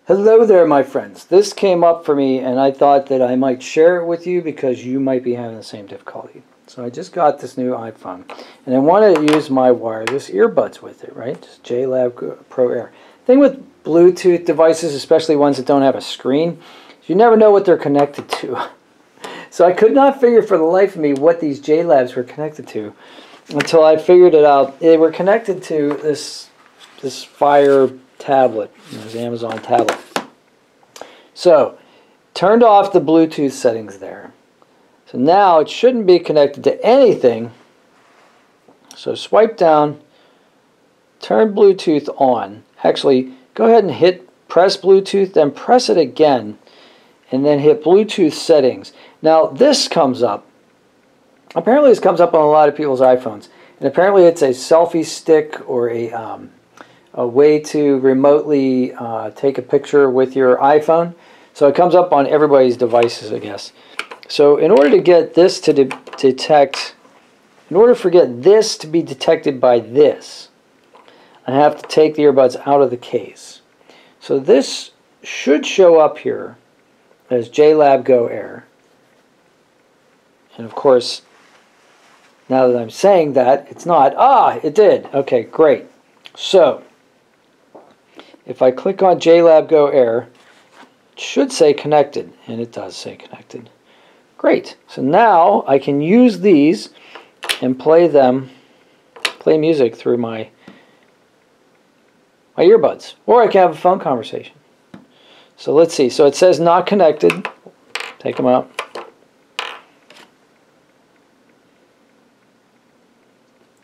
Hello there, my friends. This came up for me and I thought that I might share it with you because you might be having the same difficulty. So I just got this new iPhone and I wanted to use my wireless earbuds with it, right? Just JLab Pro Air. Thing with Bluetooth devices, especially ones that don't have a screen, you never know what they're connected to. So I could not figure for the life of me what these JLabs were connected to until I figured it out. They were connected to this Fire tablet, this Amazon tablet. So, turned off the Bluetooth settings there. So now it shouldn't be connected to anything. So swipe down, turn Bluetooth on. Actually, go ahead and press Bluetooth, then press it again, and then hit Bluetooth settings. Now this comes up. Apparently this comes up on a lot of people's iPhones. And apparently it's a selfie stick or a way to remotely take a picture with your iPhone. So it comes up on everybody's devices, I guess. So in order to get this to get this to be detected by this, I have to take the earbuds out of the case. So this should show up here as JLab Go Air. And of course, now that I'm saying that, it's not. Ah, it did. Okay, great. So if I click on JLab Go Air, it should say connected, and it does say connected. Great. So now I can use these and play music through my earbuds, or I can have a phone conversation. So let's see. So it says not connected. Take them out.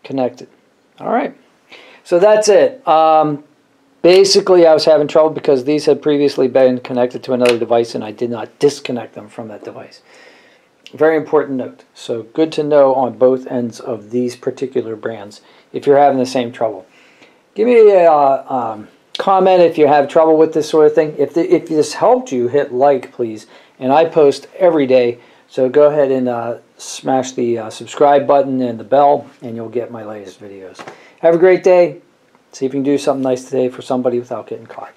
Connected. All right. So that's it. Basically, I was having trouble because these had previously been connected to another device and I did not disconnect them from that device. Very important note. So good to know on both ends of these particular brands if you're having the same trouble. Give me a comment if you have trouble with this sort of thing. If this helped you, hit like, please. And I post every day, so go ahead and smash the subscribe button and the bell, and you'll get my latest videos. Have a great day. See if you can do something nice today for somebody without getting caught.